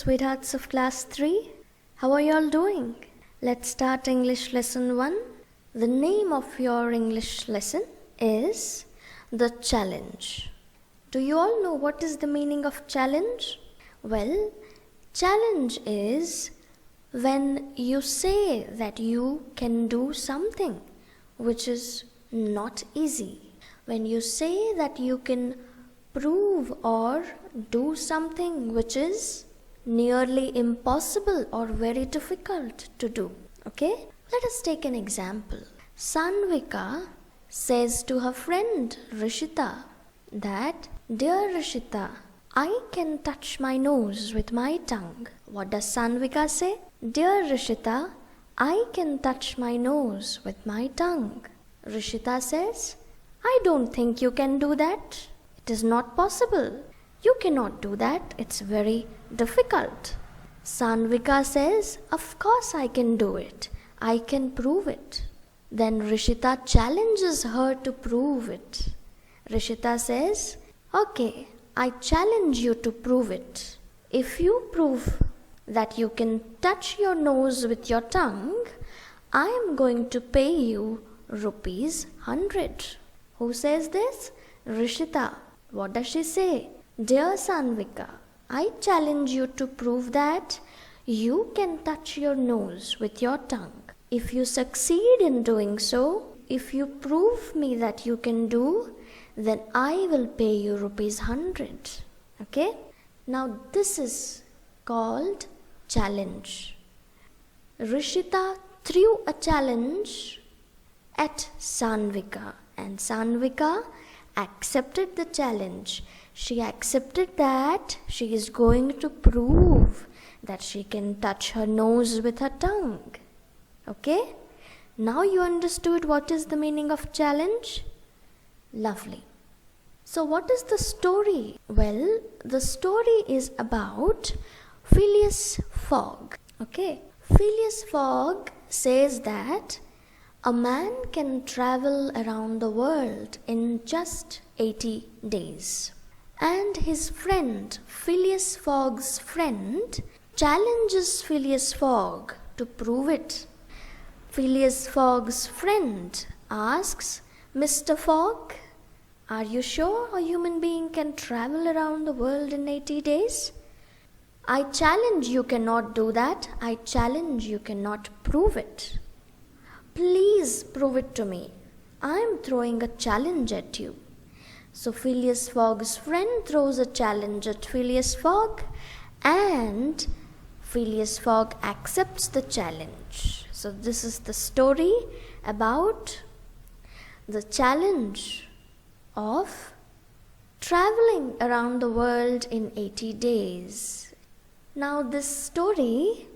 sweethearts of Class 3. How are you all doing? Let's start English Lesson 1. The name of your English lesson is The Challenge. Do you all know what is the meaning of challenge? Well, challenge is when you say that you can do something which is not easy. When you say that you can prove or do something which is nearly impossible or very difficult to do. Okay? Let us take an example. Sanvika says to her friend Rishita that, "Dear Rishita, I can touch my nose with my tongue." What does Sanvika say? "Dear Rishita, I can touch my nose with my tongue." Rishita says, "I don't think you can do that. It is not possible. You cannot do that. It's very difficult." Sanvika says, "Of course I can do it. I can prove it." Then Rishita challenges her to prove it. Rishita says, "Okay, I challenge you to prove it. If you prove that you can touch your nose with your tongue, I am going to pay you ₹100. Who says this? Rishita. What does she say? "Dear Sanvika, I challenge you to prove that you can touch your nose with your tongue. If you succeed in doing so, if you prove me that you can do, then I will pay you ₹100. Okay? Now this is called challenge. Rishita threw a challenge at Sanvika, and Sanvika accepted the challenge. She accepted that she is going to prove that she can touch her nose with her tongue. Okay? Now you understood what is the meaning of challenge? Lovely. So what is the story? Well, the story is about Phileas Fogg. Okay? Phileas Fogg says that a man can travel around the world in just 80 days. And his friend, Phileas Fogg's friend, challenges Phileas Fogg to prove it. Phileas Fogg's friend asks, "Mr. Fogg, are you sure a human being can travel around the world in 80 days? I challenge you cannot do that. I challenge you cannot prove it. Please prove it to me. I am throwing a challenge at you." So Phileas Fogg's friend throws a challenge at Phileas Fogg, and Phileas Fogg accepts the challenge. So this is the story about the challenge of traveling around the world in 80 days. Now this story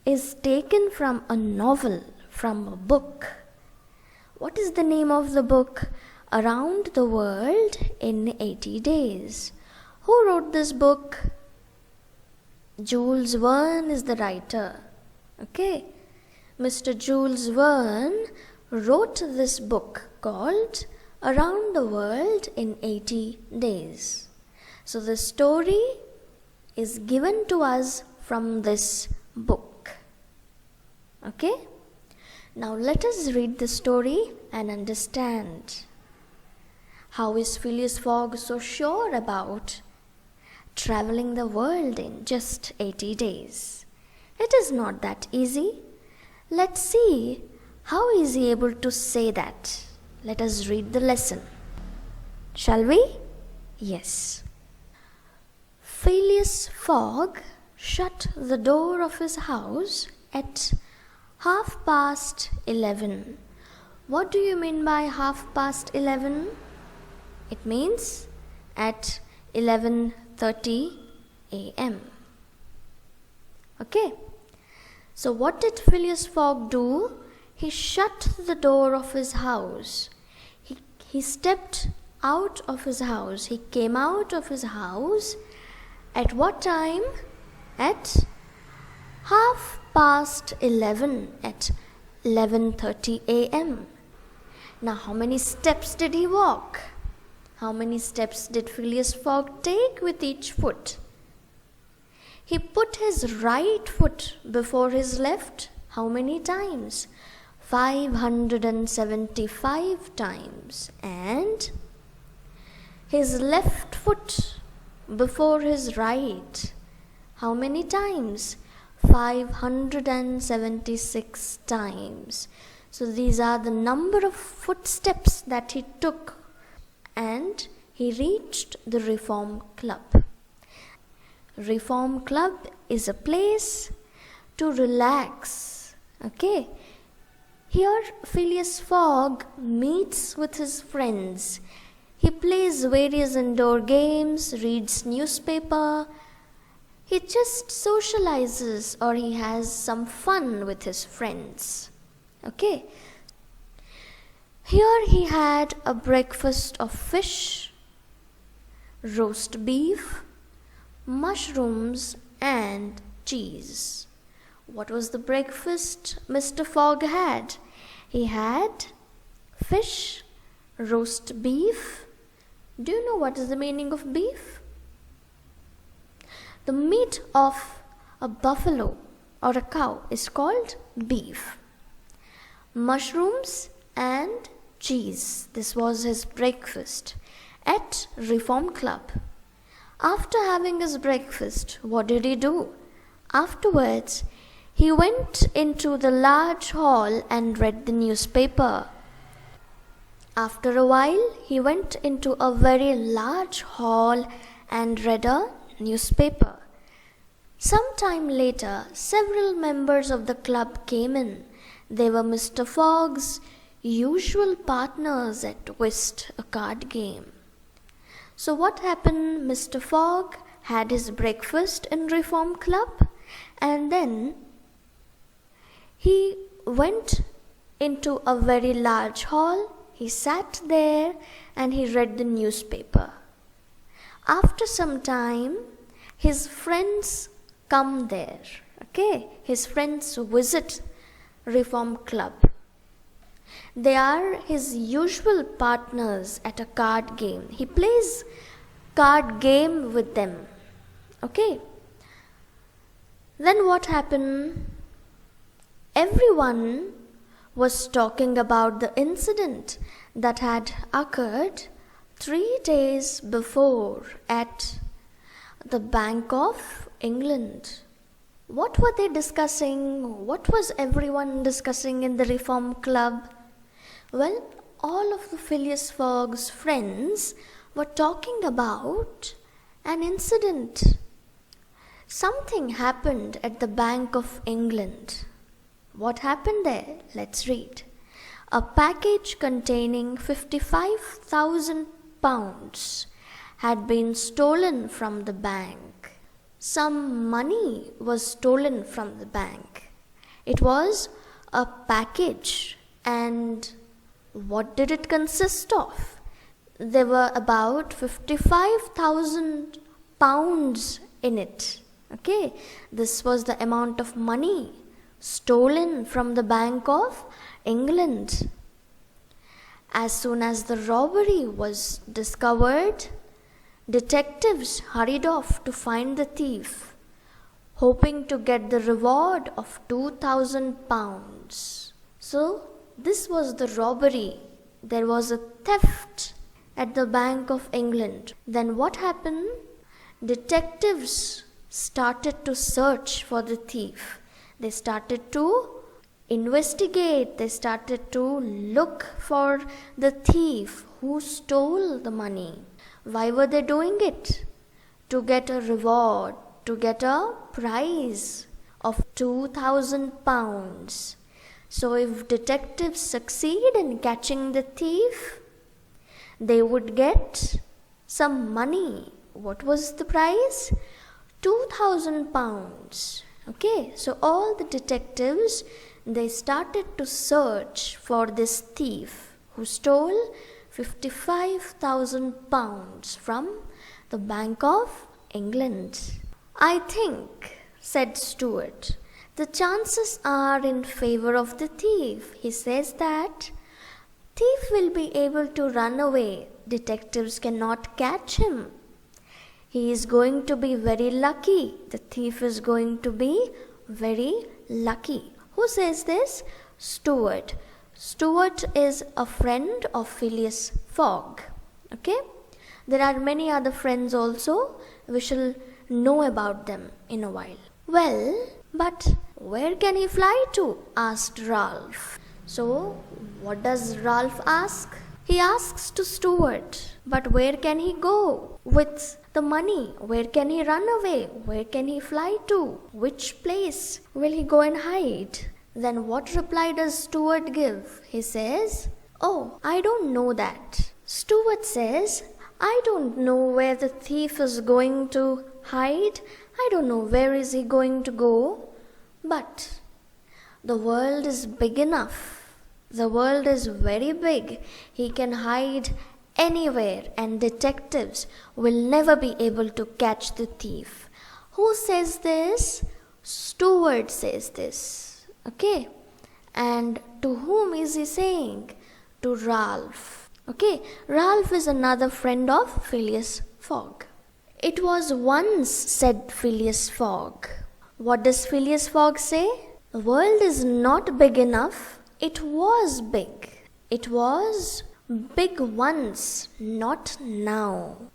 is taken from a novel, from a book. What is the name of the book? Around the World in 80 Days. Who wrote this book? Jules Verne is the writer. Okay? Mr. Jules Verne wrote this book called Around the World in 80 Days. So the story is given to us from this book. Okay? Now let us read the story and understand. How is Phileas Fogg so sure about traveling the world in just 80 days? It is not that easy. Let's see how is he able to say that. Let us read the lesson. Shall we? Yes. Phileas Fogg shut the door of his house at 11:30. What do you mean by 11:30? It means at 11:30 a.m. Okay? So what did Phileas Fogg do? He shut the door of his house. He stepped out of his house. He came out of his house at what time? At 11:30, at 11:30 a.m. Now how many steps did he walk? How many steps did Phileas Fogg take with each foot? He put his right foot before his left. How many times? 575 times. And his left foot before his right. How many times? 576 times. So these are the number of footsteps that he took, and he reached the Reform Club. Reform Club is a place to relax. Okay. Here Phileas Fogg meets with his friends. He plays various indoor games, reads newspaper. He just socializes, or he has some fun with his friends. Okay. Here he had a breakfast of fish, roast beef, mushrooms and cheese. What was the breakfast Mr. Fogg had? He had fish, roast beef. Do you know what is the meaning of beef? The meat of a buffalo or a cow is called beef. Mushrooms and cheese. This was his breakfast at Reform Club. After having his breakfast, what did he do? Afterwards, he went into the large hall and read the newspaper. After a while, he went into a very large hall and read a newspaper. Some time later, several members of the club came in. They were Mr. Fogg's usual partners at whist, a card game. So what happened? Mr. Fogg had his breakfast in Reform Club, and then he went into a very large hall. He sat there and he read the newspaper. After some time, his friends come there. Okay, his friends visit Reform Club. They are his usual partners at a card game. He plays card game with them. Okay. Then what happened? Everyone was talking about the incident that had occurred 3 days before at the Bank of England. What were they discussing? What was everyone discussing in the Reform Club? Well, all of the Phileas Fogg's friends were talking about an incident. Something happened at the Bank of England. What happened there? Let's read. A package containing £55,000 had been stolen from the bank. Some money was stolen from the bank. It was a package, and what did it consist of? There were about £55,000 in it. Okay, this was the amount of money stolen from the Bank of England. As soon as the robbery was discovered, detectives hurried off to find the thief, hoping to get the reward of £2,000. So, this was the robbery. There was a theft at the Bank of England. Then what happened? Detectives started to search for the thief. They started to investigate. They started to look for the thief who stole the money. Why were they doing it? To get a reward, to get a prize of £2,000. So if detectives succeed in catching the thief, they would get some money. What was the prize? £2,000. Okay, so all the detectives, they started to search for this thief who stole £55,000 from the Bank of England. I think, said Stuart, the chances are in favor of the thief. He says that thief will be able to run away. Detectives cannot catch him. He is going to be very lucky. The thief is going to be very lucky. Who says this? Stuart. Stuart is a friend of Phileas Fogg. Okay? There are many other friends also. We shall know about them in a while. Well, but where can he fly to? Asked Ralph. So, what does Ralph ask? He asks to Stuart, but where can he go with the money? Where can he run away? Where can he fly to? Which place will he go and hide? Then what reply does Stuart give? He says, "Oh, I don't know that." Stuart says, "I don't know where the thief is going to hide. I don't know where is he going to go. But the world is big enough. The world is very big. He can hide anywhere and detectives will never be able to catch the thief." Who says this? Stuart says this. Okay. And to whom is he saying? To Ralph. Okay. Ralph is another friend of Phileas Fogg. "It was once," said Phileas Fogg. What does Phileas Fogg say? The world is not big enough. It was big. It was big once, not now.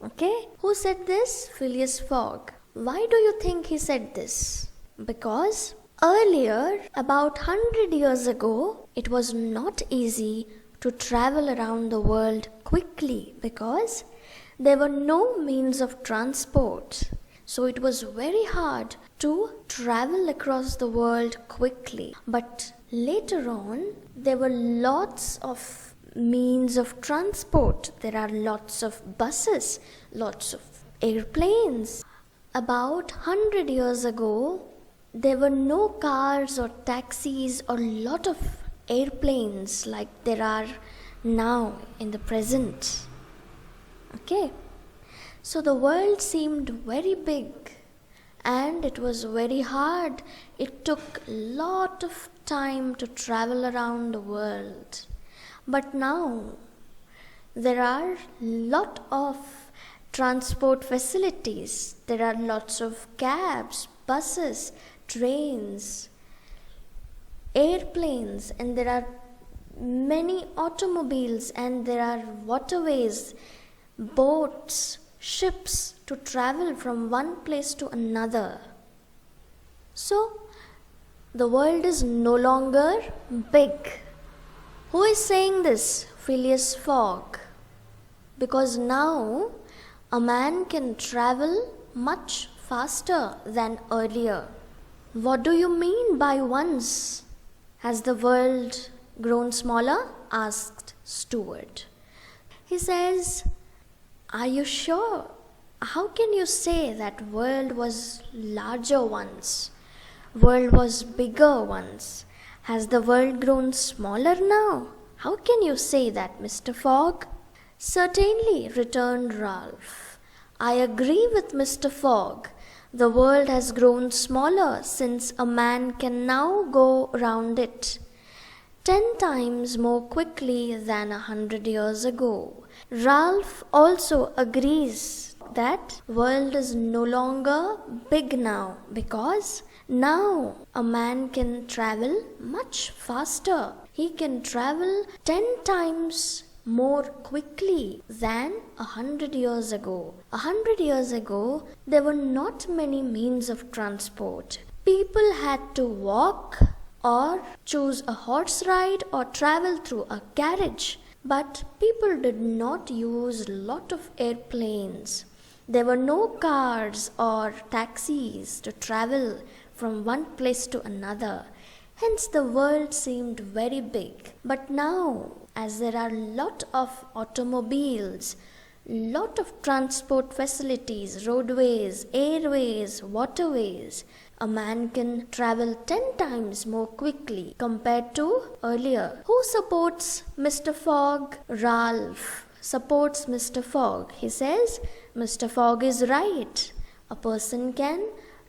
Okay? Who said this? Phileas Fogg. Why do you think he said this? Because earlier, about 100 years ago, it was not easy to travel around the world quickly because there were no means of transport. So it was very hard to travel across the world quickly. But later on, there were lots of means of transport. There are lots of buses, lots of airplanes. About 100 years ago, there were no cars or taxis or lot of airplanes like there are now in the present. Okay? So the world seemed very big and it was very hard. It took a lot of time to travel around the world. But now there are lot of transport facilities. There are lots of cabs, buses, trains, airplanes, and there are many automobiles, and there are waterways, boats, ships to travel from one place to another. So, the world is no longer big. Who is saying this? Phileas Fogg. Because now a man can travel much faster than earlier. What do you mean by once? Has the world grown smaller? Asked Stuart. He says, "Are you sure? How can you say that world was larger once? World was bigger once. Has the world grown smaller now? How can you say that, Mr. Fogg?" "Certainly," returned Ralph. "I agree with Mr. Fogg. The world has grown smaller since a man can now go round it 10 times more quickly than 100 years ago." Ralph also agrees that world is no longer big now because now a man can travel much faster. He can travel 10 times more quickly than 100 years ago. 100 years ago, there were not many means of transport. People had to walk or choose a horse ride or travel through a carriage. But people did not use a lot of airplanes. There were no cars or taxis to travel from one place to another. Hence the world seemed very big. But now, as there are lot of automobiles, lot of transport facilities, roadways, airways, waterways, a man can travel 10 times more quickly compared to earlier. Who supports Mr. Fogg? Ralph supports Mr. Fogg. He says, Mr. Fogg is right. A person can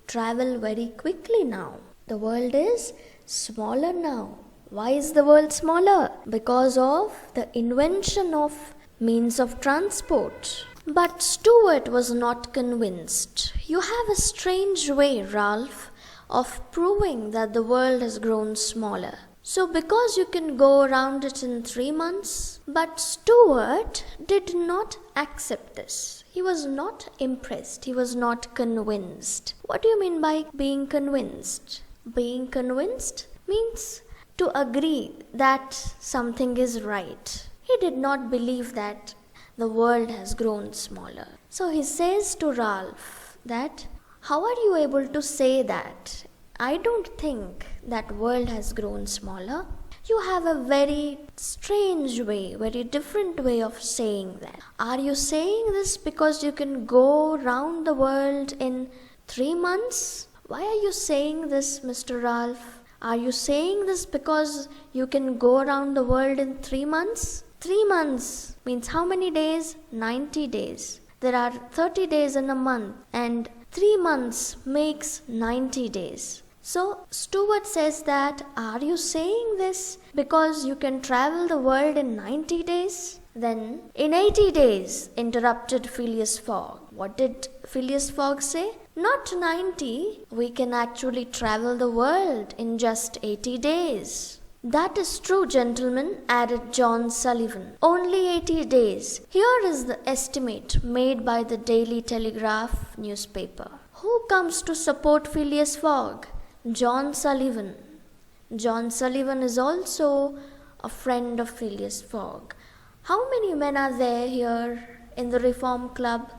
travel very quickly now. The world is smaller now. Why is the world smaller? Because of the invention of means of transport. But Stuart was not convinced. You have a strange way, Ralph, of proving that the world has grown smaller. So because you can go around it in 3 months? But Stuart did not accept this. He was not impressed. He was not convinced. What do you mean by being convinced? Being convinced means to agree that something is right. He did not believe that the world has grown smaller. So he says to Ralph that, how are you able to say that? I don't think that world has grown smaller. You have a very strange way, very different way of saying that. Are you saying this because you can go round the world in 3 months? Why are you saying this, Mr. Ralph? Are you saying this because you can go around the world in 3 months? 3 months means how many days? 90 days. There are 30 days in a month, and 3 months makes 90 days. So Stuart says that, are you saying this because you can travel the world in 90 days? Then, in 80 days, interrupted Phileas Fogg. What did Phileas Fogg say? Not 90. We can actually travel the world in just 80 days. That is true, gentlemen, added John Sullivan. Only 80 days. Here is the estimate made by the Daily Telegraph newspaper. Who comes to support Phileas Fogg? John Sullivan. John Sullivan is also a friend of Phileas Fogg. How many men are there here in the Reform Club?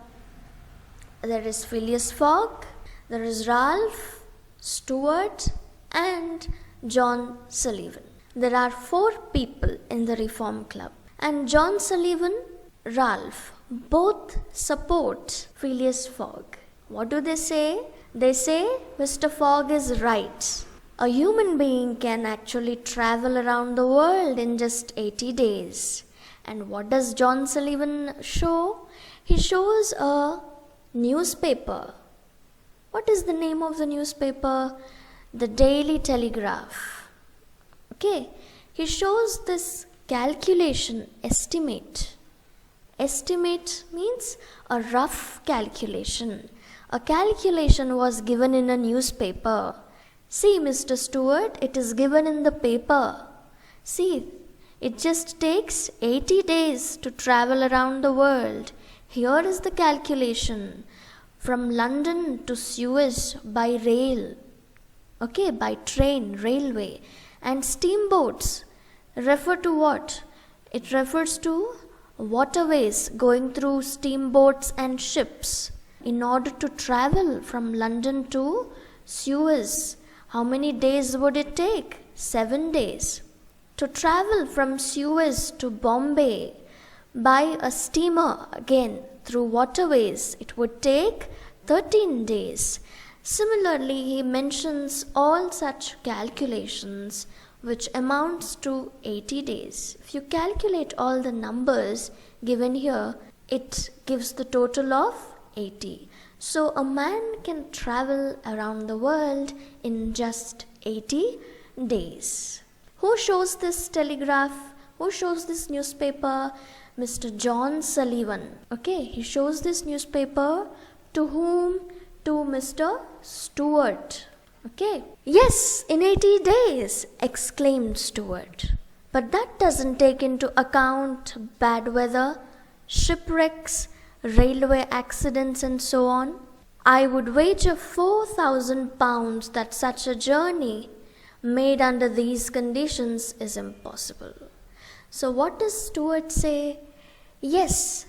There is Phileas Fogg, there is Ralph, Stuart, and John Sullivan. There are 4 people in the Reform Club. And John Sullivan, Ralph, both support Phileas Fogg. What do they say? They say Mr. Fogg is right. A human being can actually travel around the world in just 80 days. And what does John Sullivan show? He shows a newspaper. What is the name of the newspaper? The Daily Telegraph. Okay, he shows this calculation, estimate. Estimate means a rough calculation. A calculation was given in a newspaper. See, Mr. Stuart, it is given in the paper. See, it just takes 80 days to travel around the world. Here is the calculation. From London to Suez by rail. Okay, by train, railway. And steamboats refer to what? It refers to waterways going through steamboats and ships. In order to travel from London to Suez, how many days would it take? 7 days. To travel from Suez to Bombay by a steamer, again through waterways, it would take 13 days. Similarly, he mentions all such calculations which amounts to 80 days. If you calculate all the numbers given here, it gives the total of 80. So a man can travel around the world in just 80 days. Who shows this telegraph? Who shows this newspaper? Mr. John Sullivan. Okay, he shows this newspaper to whom? To Mr. Stuart. Okay. Yes, in 80 days, exclaimed Stuart. But that doesn't take into account bad weather, shipwrecks, railway accidents and so on. I would wager £4,000 that such a journey made under these conditions is impossible. So what does Stuart say? Yes,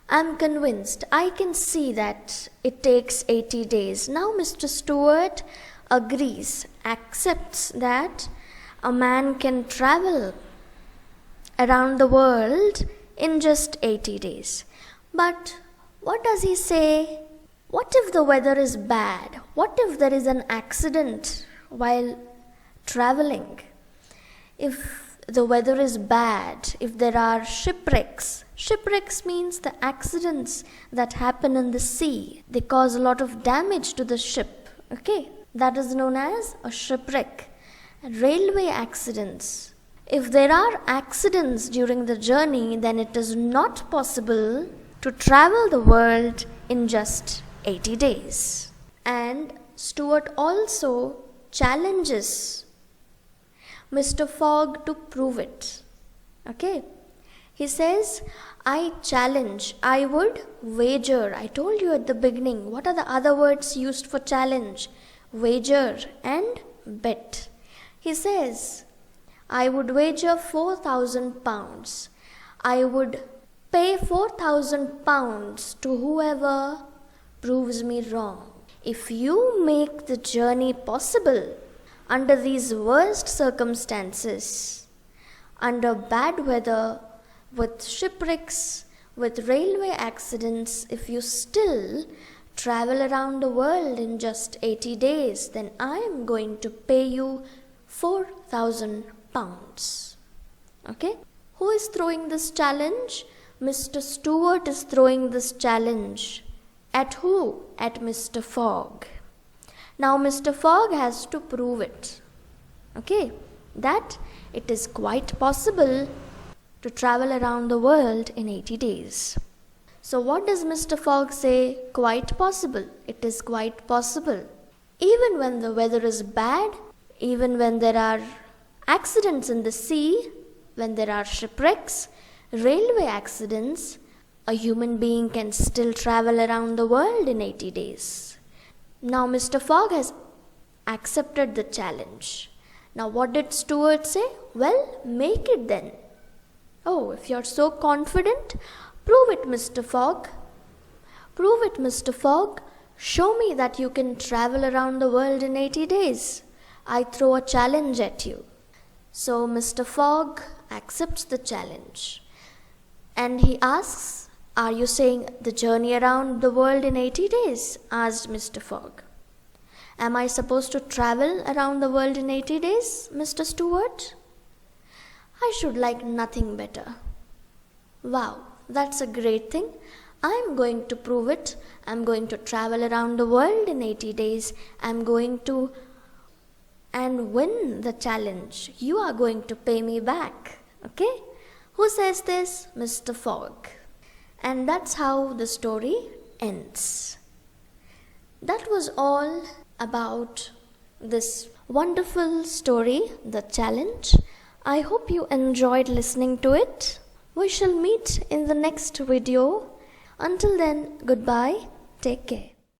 I'm convinced. I can see that it takes 80 days. Now Mr. Stuart agrees, accepts that a man can travel around the world in just 80 days. But what does he say? What if the weather is bad? What if there is an accident while traveling? If the weather is bad, if there are shipwrecks. Shipwrecks means the accidents that happen in the sea. They cause a lot of damage to the ship. Okay, that is known as a shipwreck. Railway accidents. If there are accidents during the journey, then it is not possible to travel the world in just 80 days. And Stuart also challenges Mr. Fogg to prove it. Okay? He says, I challenge, I would wager. I told you at the beginning, what are the other words used for challenge? Wager and bet. He says, I would wager 4,000 pounds. I would pay 4,000 pounds to whoever proves me wrong. If you make the journey possible under these worst circumstances, under bad weather, with shipwrecks, with railway accidents, if you still travel around the world in just 80 days, then I am going to pay you 4,000 pounds. Okay? Who is throwing this challenge? Mr. Stuart is throwing this challenge. At who? At Mr. Fogg. Now Mr. Fogg has to prove it. Okay? That it is quite possible to travel around the world in 80 days. So what does Mr. Fogg say? Quite possible. It is quite possible. Even when the weather is bad, even when there are accidents in the sea, when there are shipwrecks, railway accidents, a human being can still travel around the world in 80 days. Now Mr. Fogg has accepted the challenge. Now what did Stuart say? Well, make it then. Oh, if you're so confident, prove it, Mr. Fogg. Prove it, Mr. Fogg. Show me that you can travel around the world in 80 days. I throw a challenge at you. So Mr. Fogg accepts the challenge. And he asks, are you saying the journey around the world in 80 days? Asked Mr. Fogg. Am I supposed to travel around the world in 80 days, Mr. Stuart? I should like nothing better. Wow, that's a great thing. I'm going to prove it. I'm going to travel around the world in 80 days. I'm going to win the challenge. You are going to pay me back. Okay? Who says this? Mr. Fogg. And that's how the story ends. That was all about this wonderful story, The Challenge. I hope you enjoyed listening to it. We shall meet in the next video. Until then, goodbye. Take care.